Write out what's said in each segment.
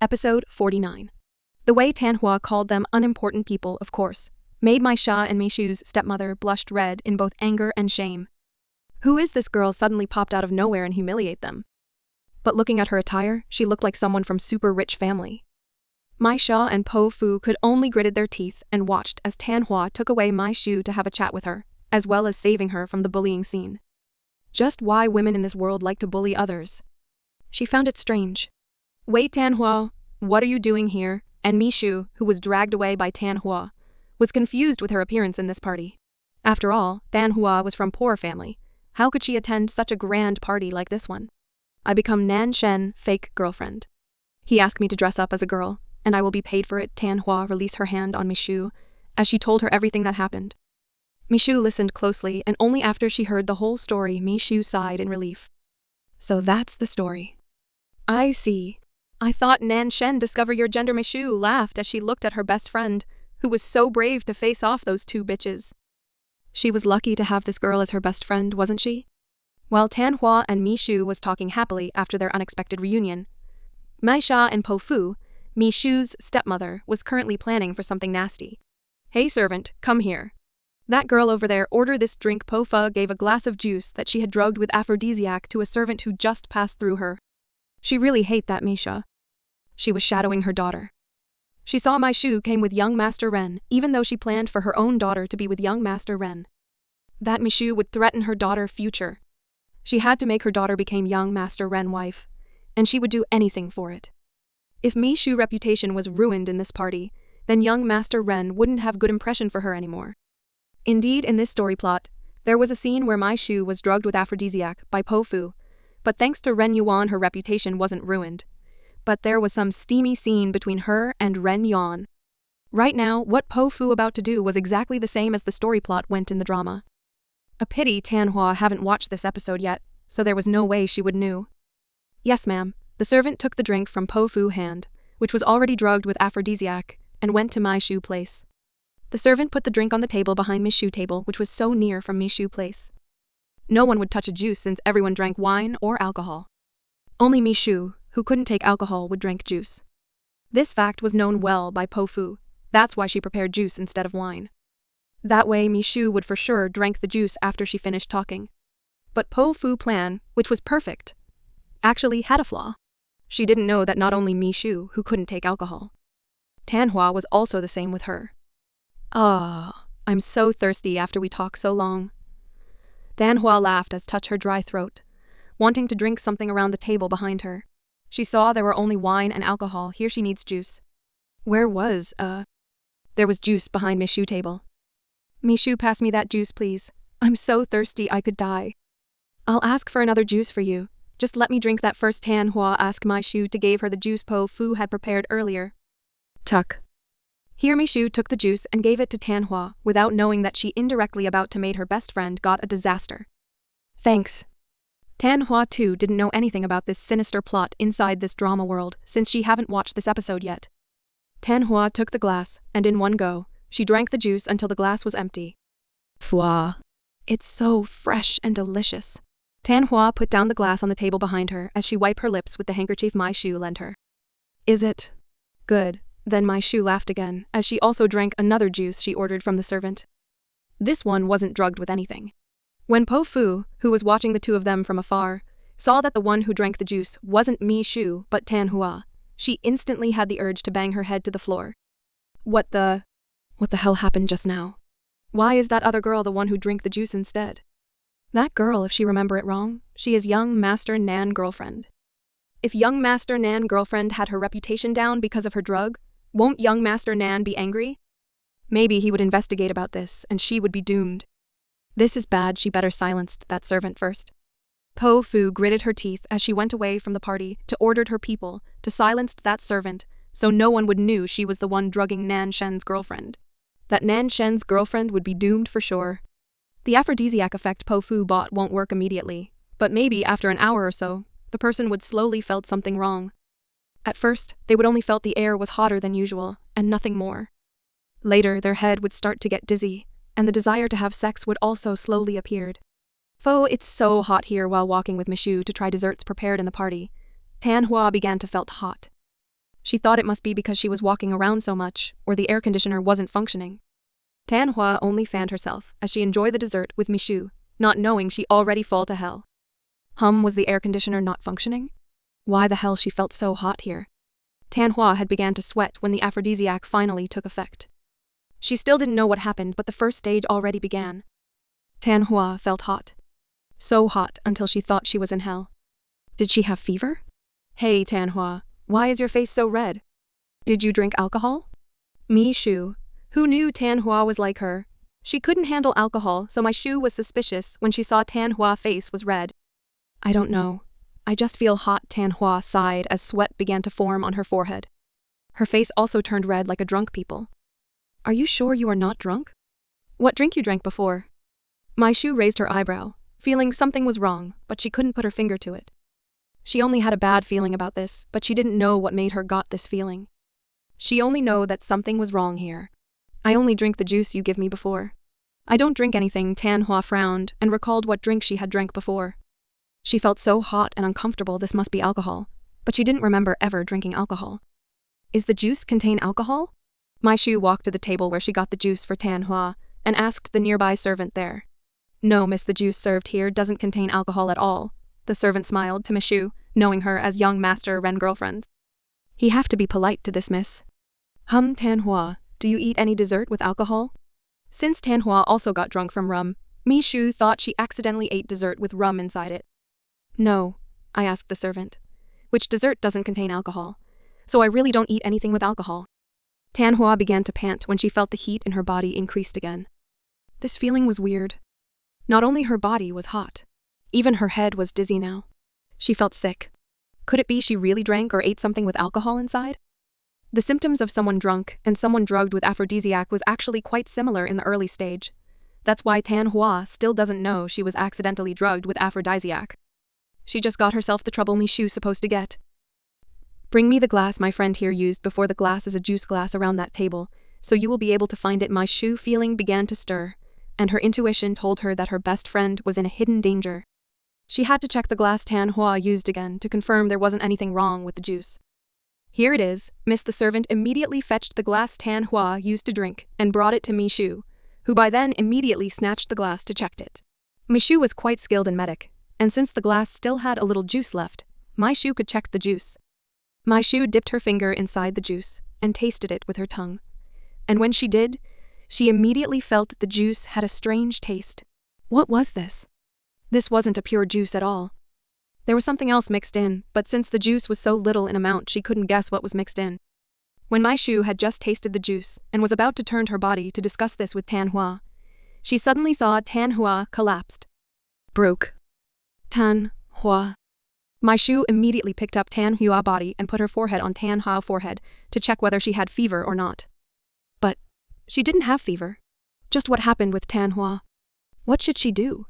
Episode 49. The way Tanhua called them unimportant people, of course, made my Sha and Mishu's stepmother blushed red in both anger and shame. Who is this girl suddenly popped out of nowhere and humiliate them? But looking at her attire, she looked like someone from super rich family. My Sha and Po Fu could only gritted their teeth and watched as Tanhua took away my Shu to have a chat with her, as well as saving her from the bullying scene. Just why women in this world like to bully others. She found it strange. Wait, Tanhua, what are you doing here? And Mishu, who was dragged away by Tanhua, was confused with her appearance in this party. After all, Tanhua was from poor family. How could she attend such a grand party like this one? I become Nan Shen, fake girlfriend. He asked me to dress up as a girl, and I will be paid for it. Tanhua released her hand on Mishu, as she told her everything that happened. Mishu listened closely, and only after she heard the whole story, Mishu sighed in relief. So that's the story. I see. I thought Nan Shen discover your gender. Mishu laughed as she looked at her best friend, who was so brave to face off those two bitches. She was lucky to have this girl as her best friend, wasn't she? While Tanhua and Mishu was talking happily after their unexpected reunion, Maisha and Po Fu, Mishu's stepmother, was currently planning for something nasty. Hey servant, come here. That girl over there, order this drink. Po Fu gave a glass of juice that she had drugged with aphrodisiac to a servant who just passed through her. She really hate that Misha. She was shadowing her daughter. She saw my Shu came with young Master Ren, even though she planned for her own daughter to be with young Master Ren. That Mishu would threaten her daughter's future. She had to make her daughter become young Master Ren wife, and she would do anything for it. If Mishu's reputation was ruined in this party, then young Master Ren wouldn't have good impression for her anymore. Indeed, in this story plot, there was a scene where my Shu was drugged with aphrodisiac by Po Fu, but thanks to Ren Yuan her reputation wasn't ruined. But there was some steamy scene between her and Ren Yuan. Right now, what Po Fu about to do was exactly the same as the story plot went in the drama. A pity Tanhua haven't watched this episode yet, so there was no way she would know. Yes, ma'am. The servant took the drink from Po Fu's hand, which was already drugged with aphrodisiac, and went to my Shu place. The servant put the drink on the table behind Miss Shu table, which was so near from Miss Shu place. No one would touch a juice since everyone drank wine or alcohol. Only Miss Shu, who couldn't take alcohol, would drink juice. This fact was known well by Po Fu. That's why she prepared juice instead of wine. That way Mishu would for sure drink the juice after she finished talking. But Po Fu's plan, which was perfect, actually had a flaw. She didn't know that not only Mishu, who couldn't take alcohol, Tanhua was also the same with her. I'm so thirsty after we talk so long. Tanhua laughed as touched her dry throat, wanting to drink something around the table behind her. She saw there were only wine and alcohol. Here she needs juice. There was juice behind Miss Shu table. Mishu, pass me that juice, please. I'm so thirsty I could die. I'll ask for another juice for you. Just let me drink that first. Tanhua asked my Shu to give her the juice Po Fu had prepared earlier. Tuck. Here Mishu took the juice and gave it to Tanhua, without knowing that she indirectly about to made her best friend got a disaster. Thanks. Tanhua too didn't know anything about this sinister plot inside this drama world, since she haven't watched this episode yet. Tanhua took the glass, and in one go, she drank the juice until the glass was empty. Fua. It's so fresh and delicious. Tanhua put down the glass on the table behind her as she wiped her lips with the handkerchief my Shu lent her. Is it? Good. Then my Shu laughed again, as she also drank another juice she ordered from the servant. This one wasn't drugged with anything. When Po Fu, who was watching the two of them from afar, saw that the one who drank the juice wasn't Mi Shu but Tanhua, she instantly had the urge to bang her head to the floor. What the hell happened just now? Why is that other girl the one who drank the juice instead? That girl, if she remember it wrong, she is young Master Nan girlfriend. If young Master Nan girlfriend had her reputation down because of her drug, won't young Master Nan be angry? Maybe he would investigate about this, and she would be doomed. This is bad, she better silenced that servant first. Po Fu gritted her teeth as she went away from the party to ordered her people to silence that servant so no one would knew she was the one drugging Nan Shen's girlfriend. That Nan Shen's girlfriend would be doomed for sure. The aphrodisiac effect Po Fu bought won't work immediately, but maybe after an hour or so, the person would slowly felt something wrong. At first, they would only felt the air was hotter than usual, and nothing more. Later, their head would start to get dizzy, and the desire to have sex would also slowly appeared. It's so hot here. While walking with Mishu to try desserts prepared in the party, Tanhua began to felt hot. She thought it must be because she was walking around so much, or the air conditioner wasn't functioning. Tanhua only fanned herself as she enjoyed the dessert with Mishu, not knowing she already fall to hell. Was the air conditioner not functioning? Why the hell she felt so hot here? Tanhua had began to sweat when the aphrodisiac finally took effect. She still didn't know what happened, but the first stage already began. Tanhua felt hot. So hot until she thought she was in hell. Did she have fever? Hey Tanhua, why is your face so red? Did you drink alcohol? Mishu, who knew Tanhua was like her. She couldn't handle alcohol, so Mishu was suspicious when she saw Tanhua's face was red. I don't know. I just feel hot, Tanhua sighed as sweat began to form on her forehead. Her face also turned red like a drunk people. Are you sure you are not drunk? What drink you drank before? Mishu raised her eyebrow, feeling something was wrong, but she couldn't put her finger to it. She only had a bad feeling about this, but she didn't know what made her got this feeling. She only know that something was wrong here. I only drink the juice you give me before. I don't drink anything, Tanhua frowned and recalled what drink she had drank before. She felt so hot and uncomfortable this must be alcohol, but she didn't remember ever drinking alcohol. Is the juice contain alcohol? Mishu walked to the table where she got the juice for Tanhua and asked the nearby servant there. No, miss, the juice served here doesn't contain alcohol at all. The servant smiled to Mishu, knowing her as young master Ren girlfriend. He have to be polite to this miss. Tanhua, do you eat any dessert with alcohol? Since Tanhua also got drunk from rum, Mishu thought she accidentally ate dessert with rum inside it. No, I asked the servant. Which dessert doesn't contain alcohol? So I really don't eat anything with alcohol. Tanhua began to pant when she felt the heat in her body increased again. This feeling was weird. Not only her body was hot, even her head was dizzy now. She felt sick. Could it be she really drank or ate something with alcohol inside? The symptoms of someone drunk and someone drugged with aphrodisiac was actually quite similar in the early stage. That's why Tanhua still doesn't know she was accidentally drugged with aphrodisiac. She just got herself the trouble Mishu's supposed to get. Bring me the glass my friend here used before. The glass is a juice glass around that table, so you will be able to find it. Mishu feeling began to stir, and her intuition told her that her best friend was in a hidden danger. She had to check the glass Tanhua used again to confirm there wasn't anything wrong with the juice. Here it is, miss. The servant immediately fetched the glass Tanhua used to drink and brought it to Mishu, who by then immediately snatched the glass to check it. Mishu was quite skilled in medic, and since the glass still had a little juice left, Mishu could check the juice. Mishu dipped her finger inside the juice and tasted it with her tongue. And when she did, she immediately felt the juice had a strange taste. What was this? This wasn't a pure juice at all. There was something else mixed in, but since the juice was so little in amount, she couldn't guess what was mixed in. When Mishu had just tasted the juice and was about to turn her body to discuss this with Tanhua, she suddenly saw Tanhua collapsed. Broke. Tanhua. Mishu immediately picked up Tanhua's body and put her forehead on Tanhua's forehead to check whether she had fever or not. But she didn't have fever. Just what happened with Tanhua? What should she do?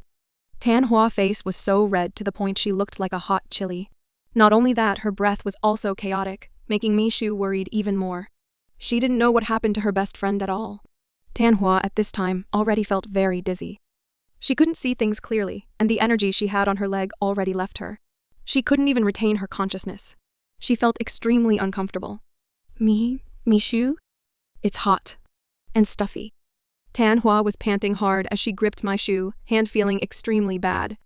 Tanhua's face was so red to the point she looked like a hot chili. Not only that, her breath was also chaotic, making Mishu worried even more. She didn't know what happened to her best friend at all. Tanhua at this time already felt very dizzy. She couldn't see things clearly, and the energy she had on her leg already left her. She couldn't even retain her consciousness. She felt extremely uncomfortable. Mishu? It's hot. And stuffy. Tanhua was panting hard as she gripped Mishu, hand feeling extremely bad.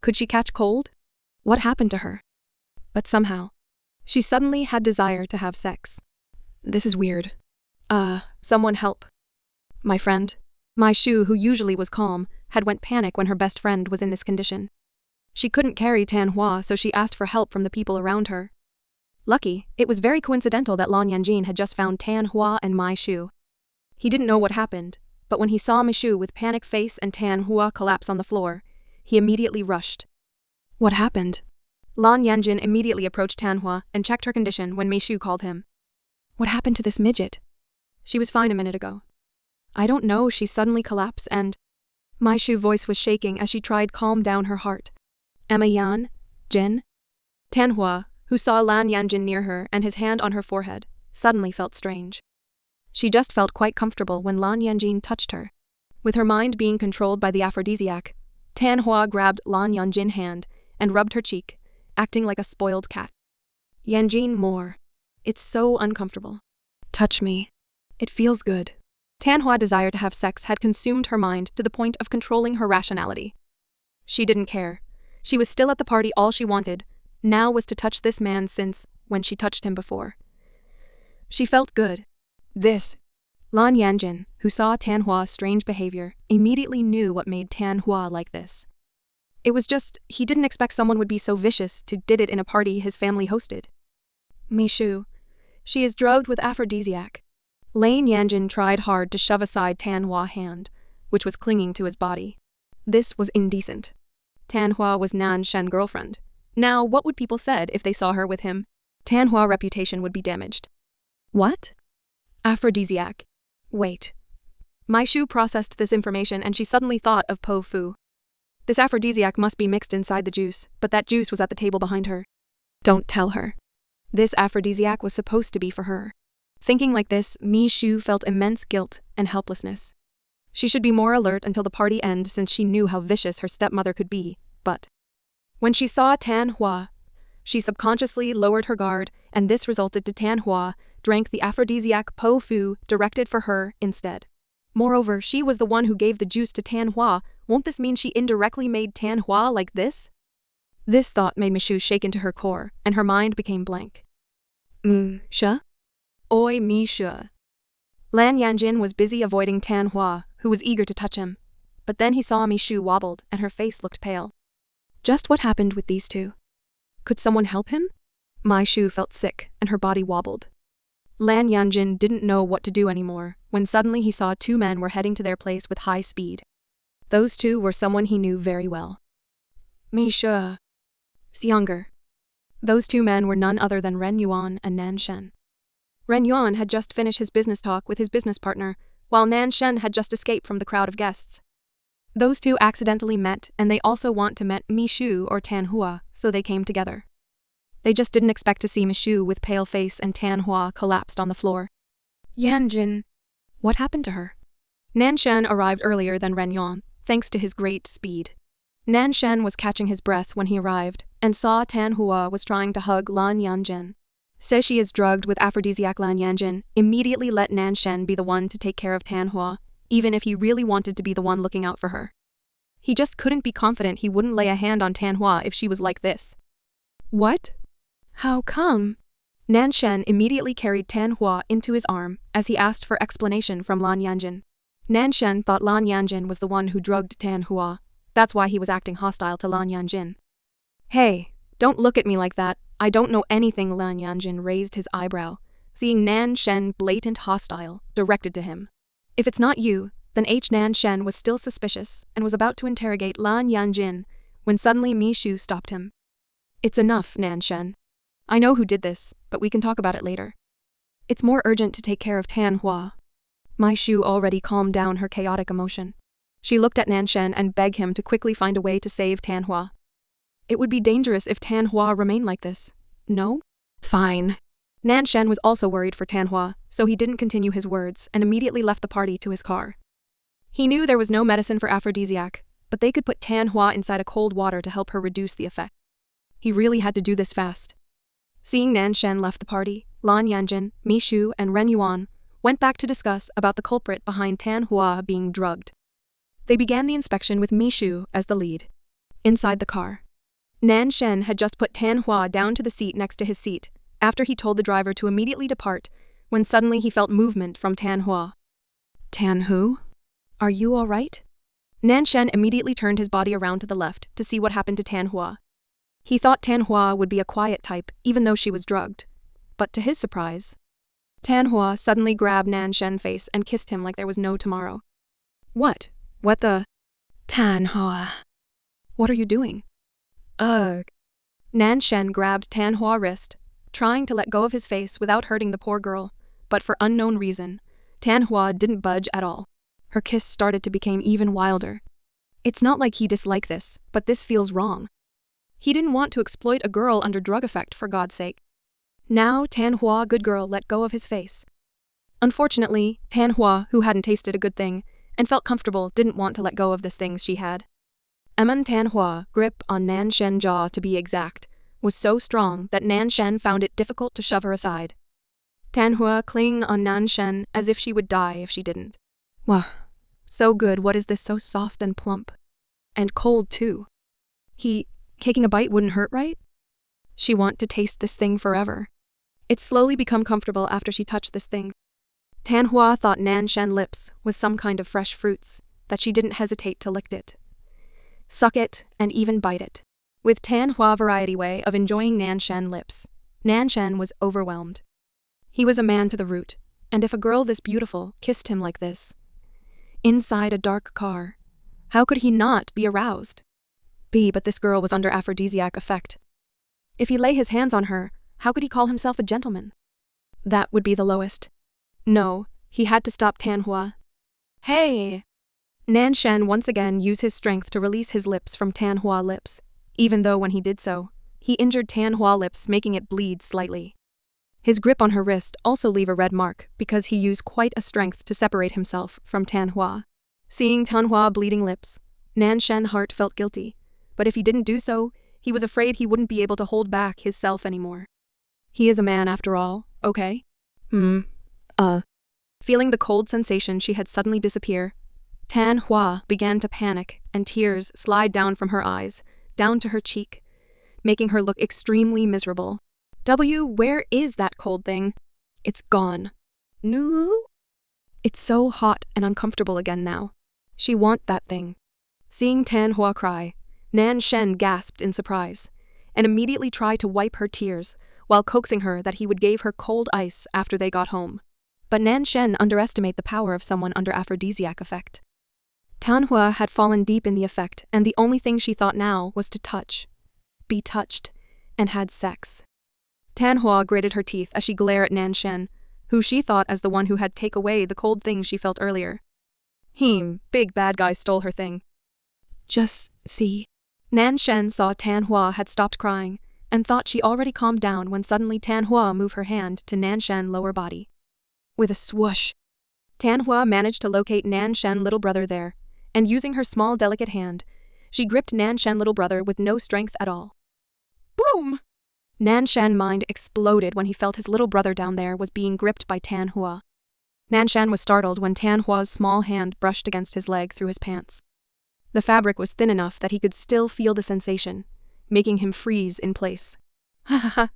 Could she catch cold? What happened to her? But somehow, she suddenly had desire to have sex. This is weird. Someone help. My friend. Mishu, who usually was calm, had went panic when her best friend was in this condition. She couldn't carry Tanhua, so she asked for help from the people around her. Lucky, it was very coincidental that Lan Yanjin had just found Tanhua and Mishu. He didn't know what happened, but when he saw Mishu with panic face and Tanhua collapse on the floor, he immediately rushed. What happened? Lan Yanjin immediately approached Tanhua and checked her condition when Mishu called him. What happened to this midget? She was fine a minute ago. I don't know, she suddenly collapsed and… Mishu's voice was shaking as she tried calm down her heart. Emma Yan? Jin? Tanhua, who saw Lan Yanjin near her and his hand on her forehead, suddenly felt strange. She just felt quite comfortable when Lan Yanjin touched her. With her mind being controlled by the aphrodisiac, Tanhua grabbed Lan Yanjin's hand and rubbed her cheek, acting like a spoiled cat. Yanjin more. It's so uncomfortable. Touch me. It feels good. Tanhua's desire to have sex had consumed her mind to the point of controlling her rationality. She didn't care. She was still at the party. All she wanted now was to touch this man since, when she touched him before, she felt good. Lan Yanjin, who saw Tanhua's strange behavior, immediately knew what made Tanhua like this. It was just, he didn't expect someone would be so vicious to did it in a party his family hosted. Mishu. She is drugged with aphrodisiac. Lan Yanjin tried hard to shove aside Tanhua's hand, which was clinging to his body. This was indecent. Tanhua was Nan Shen's girlfriend. Now, what would people said if they saw her with him? Tanhua's reputation would be damaged. What? Aphrodisiac. Wait. Mishu processed this information and she suddenly thought of Po Fu. This aphrodisiac must be mixed inside the juice, but that juice was at the table behind her. Don't tell her. This aphrodisiac was supposed to be for her. Thinking like this, Mishu felt immense guilt and helplessness. She should be more alert until the party end since she knew how vicious her stepmother could be, but when she saw Tanhua, she subconsciously lowered her guard, and this resulted to Tanhua drank the aphrodisiac Po Fu directed for her instead. Moreover, she was the one who gave the juice to Tanhua. Won't this mean she indirectly made Tanhua like this? This thought made Mishu shake into her core, and her mind became blank. Sha? Oi, Mishu. Lan Yanjin was busy avoiding Tanhua, who was eager to touch him. But then he saw Mishu wobbled, and her face looked pale. Just what happened with these two? Could someone help him? Mishu felt sick, and her body wobbled. Lan Yanjin didn't know what to do anymore, when suddenly he saw two men were heading to their place with high speed. Those two were someone he knew very well. Mishu. Younger. Those two men were none other than Ren Yuan and Nan Shen. Ren Yuan had just finished his business talk with his business partner, while Nan Shen had just escaped from the crowd of guests. Those two accidentally met, and they also want to meet Mishu or Tanhua, so they came together. They just didn't expect to see Mishu with pale face and Tanhua collapsed on the floor. Yanjin. What happened to her? Nan Shen arrived earlier than Ren Yuan, thanks to his great speed. Nan Shen was catching his breath when he arrived, and saw Tanhua was trying to hug Lan Yanjin. Says she is drugged with aphrodisiac. Lan Yanjin immediately let Nan Shen be the one to take care of Tanhua, even if he really wanted to be the one looking out for her. He just couldn't be confident he wouldn't lay a hand on Tanhua if she was like this. What? How come? Nan Shen immediately carried Tanhua into his arm as he asked for explanation from Lan Yanjin. Nan Shen thought Lan Yanjin was the one who drugged Tanhua. That's why he was acting hostile to Lan Yanjin. Hey, don't look at me like that. I don't know anything. Lan Yanjin raised his eyebrow, seeing Nan Shen blatant hostile, directed to him. If it's not you, then Nan Shen was still suspicious and was about to interrogate Lan Yanjin when suddenly Mishu stopped him. It's enough, Nan Shen. I know who did this, but we can talk about it later. It's more urgent to take care of Tanhua. Mishu already calmed down her chaotic emotion. She looked at Nan Shen and begged him to quickly find a way to save Tanhua. It would be dangerous if Tanhua remained like this. No? Fine. Nan Shen was also worried for Tanhua, so he didn't continue his words and immediately left the party to his car. He knew there was no medicine for aphrodisiac, but they could put Tanhua inside a cold water to help her reduce the effect. He really had to do this fast. Seeing Nan Shen left the party, Lan Yanjin, Mishu, and Ren Yuan went back to discuss about the culprit behind Tanhua being drugged. They began the inspection with Mishu as the lead. Inside the car, Nan Shen had just put Tanhua down to the seat next to his seat, after he told the driver to immediately depart, when suddenly he felt movement from Tanhua. Tanhu? Are you all right? Nan Shen immediately turned his body around to the left to see what happened to Tanhua. He thought Tanhua would be a quiet type, even though she was drugged. But to his surprise, Tanhua suddenly grabbed Nan Shen's face and kissed him like there was no tomorrow. What? What the? Tanhua. What are you doing? Ugh. Nan Shen grabbed Tanhua's wrist, trying to let go of his face without hurting the poor girl, but for unknown reason, Tanhua didn't budge at all. Her kiss started to become even wilder. It's not like he disliked this, but this feels wrong. He didn't want to exploit a girl under drug effect, for God's sake. Now Tanhua, good girl, let go of his face. Unfortunately, Tanhua, who hadn't tasted a good thing and felt comfortable, didn't want to let go of this thing she had. Tanhua's grip on Nan Shen's jaw, to be exact, was so strong that Nan Shen found it difficult to shove her aside. Tanhua clinging on Nanshen as if she would die if she didn't. Wah, so good, what is this, so soft and plump? And cold too. Taking a bite wouldn't hurt, right? She want to taste this thing forever. It slowly become comfortable after she touched this thing. Tanhua thought Nanshen lips was some kind of fresh fruits, that she didn't hesitate to lick it, suck it, and even bite it. With Tanhua variety way of enjoying Nanshen lips, Nanshen was overwhelmed. He was a man to the root, and if a girl this beautiful kissed him like this, inside a dark car, how could he not be aroused? But this girl was under aphrodisiac effect. If he lay his hands on her, how could he call himself a gentleman? That would be the lowest. No, he had to stop Tanhua. Hey! Nanshen once again used his strength to release his lips from Tanhua lips, even though when he did so, he injured Tanhua lips, making it bleed slightly. His grip on her wrist also leave a red mark because he used quite a strength to separate himself from Tanhua. Seeing Tanhua bleeding lips, Nanshen's heart felt guilty, but if he didn't do so, he was afraid he wouldn't be able to hold back his self anymore. He is a man after all, okay? Feeling the cold sensation she had suddenly disappear, Tanhua began to panic and tears slide down from her eyes, down to her cheek, making her look extremely miserable. Where is that cold thing? It's gone. No? It's so hot and uncomfortable again now. She want that thing. Seeing Tanhua cry, Nanshen gasped in surprise, and immediately tried to wipe her tears while coaxing her that he would give her cold ice after they got home. But Nanshen underestimated the power of someone under aphrodisiac effect. Tanhua had fallen deep in the effect, and the only thing she thought now was to touch, be touched, and had sex. Tanhua gritted her teeth as she glared at Nanshen, who she thought as the one who had taken away the cold thing she felt earlier. Big bad guy stole her thing. Just see. Nanshen saw Tanhua had stopped crying, and thought she already calmed down when suddenly Tanhua moved her hand to Nanshen's lower body. With a swoosh, Tanhua managed to locate Nanshen's little brother there, and using her small delicate hand, she gripped Nanshen's little brother with no strength at all. Boom! Nanshen's mind exploded when he felt his little brother down there was being gripped by Tanhua. Nanshen was startled when Tanhua's small hand brushed against his leg through his pants. The fabric was thin enough that he could still feel the sensation, making him freeze in place. Ha ha ha!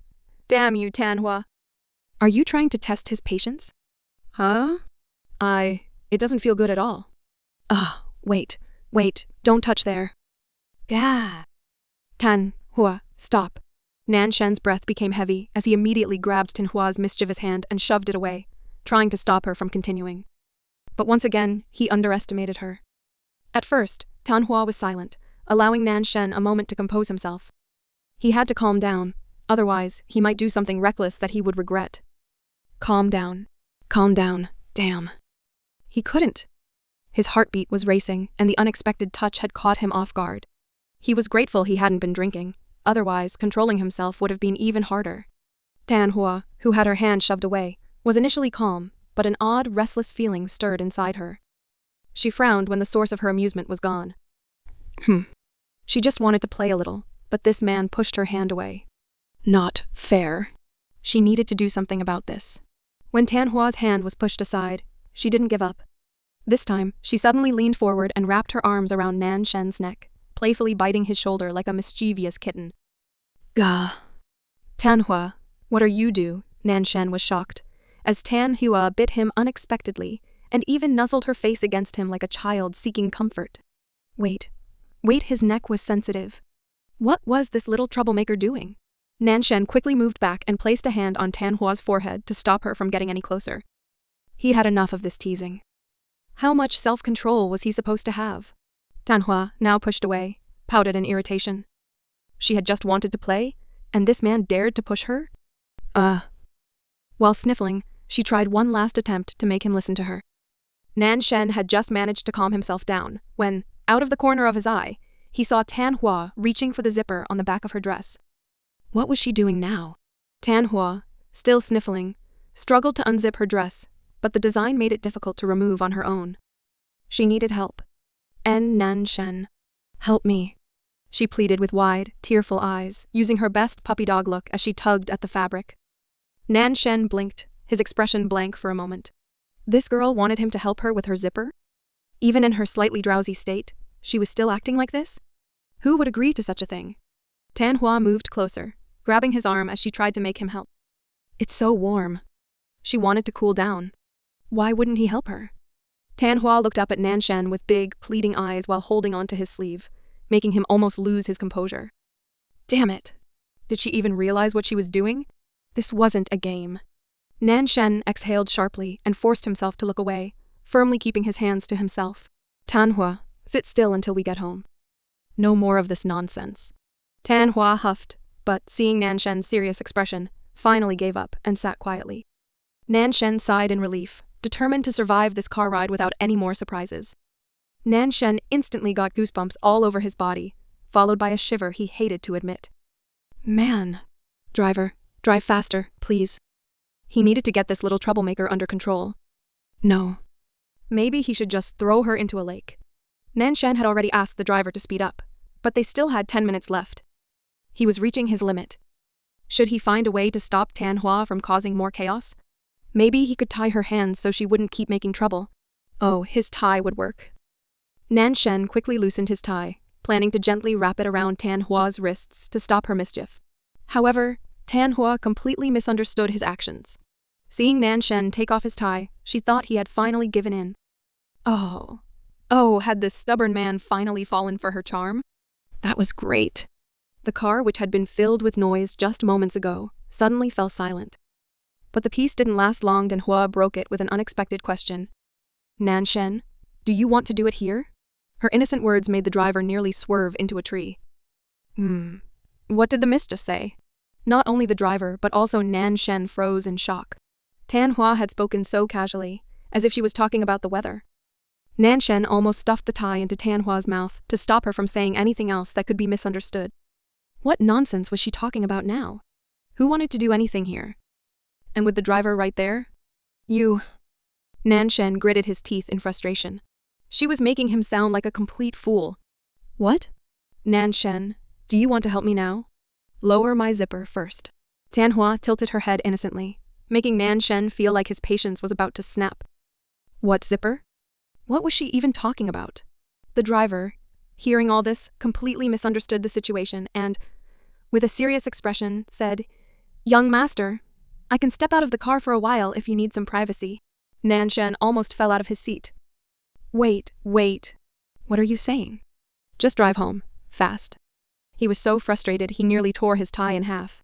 Damn you, Tanhua! Are you trying to test his patience? Huh? It doesn't feel good at all. Wait, don't touch there. Gah! Tanhua, stop. Nanshen's breath became heavy as he immediately grabbed Tanhua's mischievous hand and shoved it away, trying to stop her from continuing. But once again, he underestimated her. At first, Tanhua was silent, allowing Nanshen a moment to compose himself. He had to calm down, otherwise he might do something reckless that he would regret. Calm down, damn. He couldn't. His heartbeat was racing, and the unexpected touch had caught him off guard. He was grateful he hadn't been drinking, otherwise controlling himself would have been even harder. Tanhua, who had her hand shoved away, was initially calm, but an odd, restless feeling stirred inside her. She frowned when the source of her amusement was gone. She just wanted to play a little, but this man pushed her hand away. Not fair. She needed to do something about this. When Tanhua's hand was pushed aside, she didn't give up. This time, she suddenly leaned forward and wrapped her arms around Nanshen's neck, playfully biting his shoulder like a mischievous kitten. Gah. Tanhua, what are you do? Nanshen was shocked, as Tanhua bit him unexpectedly and even nuzzled her face against him like a child seeking comfort. Wait, his neck was sensitive. What was this little troublemaker doing? Nanshen quickly moved back and placed a hand on Tanhua's forehead to stop her from getting any closer. He had enough of this teasing. How much self-control was he supposed to have? Tanhua, now pushed away, pouted in irritation. She had just wanted to play, and this man dared to push her? While sniffling, she tried one last attempt to make him listen to her. Nanshen had just managed to calm himself down when, out of the corner of his eye, he saw Tanhua reaching for the zipper on the back of her dress. What was she doing now? Tanhua, still sniffling, struggled to unzip her dress, but the design made it difficult to remove on her own. She needed help. Nanshen, help me, she pleaded with wide, tearful eyes, using her best puppy dog look as she tugged at the fabric. Nanshen blinked, his expression blank for a moment. This girl wanted him to help her with her zipper? Even in her slightly drowsy state, she was still acting like this? Who would agree to such a thing? Tanhua moved closer, grabbing his arm as she tried to make him help. It's so warm. She wanted to cool down. Why wouldn't he help her? Tanhua looked up at Nanshan with big, pleading eyes while holding onto his sleeve, making him almost lose his composure. Damn it! Did she even realize what she was doing? This wasn't a game. Nanshan exhaled sharply and forced himself to look away, firmly keeping his hands to himself. Tanhua, sit still until we get home. No more of this nonsense. Tanhua huffed, but seeing Nanshan's serious expression, finally gave up and sat quietly. Nanshan sighed in relief, determined to survive this car ride without any more surprises. Nanshan instantly got goosebumps all over his body, followed by a shiver he hated to admit. Man. Driver, drive faster, please. He needed to get this little troublemaker under control. No. Maybe he should just throw her into a lake. Nanshan had already asked the driver to speed up, but they still had 10 minutes left. He was reaching his limit. Should he find a way to stop Tanhua from causing more chaos? Maybe he could tie her hands so she wouldn't keep making trouble. Oh, his tie would work. Nanshan quickly loosened his tie, planning to gently wrap it around Tanhua's wrists to stop her mischief. However, Tanhua completely misunderstood his actions. Seeing Nanshan take off his tie, she thought he had finally given in. Oh, had this stubborn man finally fallen for her charm? That was great. The car, which had been filled with noise just moments ago, suddenly fell silent. But the peace didn't last long. Tanhua broke it with an unexpected question. Nanshan, do you want to do it here? Her innocent words made the driver nearly swerve into a tree. What did the miss just say? Not only the driver, but also Nanshan froze in shock. Tanhua had spoken so casually, as if she was talking about the weather. Nanshan almost stuffed the tie into Tanhua's mouth to stop her from saying anything else that could be misunderstood. What nonsense was she talking about now? Who wanted to do anything here? And with the driver right there? You. Nanshan gritted his teeth in frustration. She was making him sound like a complete fool. What? Nanshan, do you want to help me now? Lower my zipper first. Tanhua tilted her head innocently, making Nanshan feel like his patience was about to snap. What zipper? What was she even talking about? The driver, hearing all this, completely misunderstood the situation and, with a serious expression, said, Young master, I can step out of the car for a while if you need some privacy. Nanshan almost fell out of his seat. Wait. What are you saying? Just drive home, fast. He was so frustrated he nearly tore his tie in half.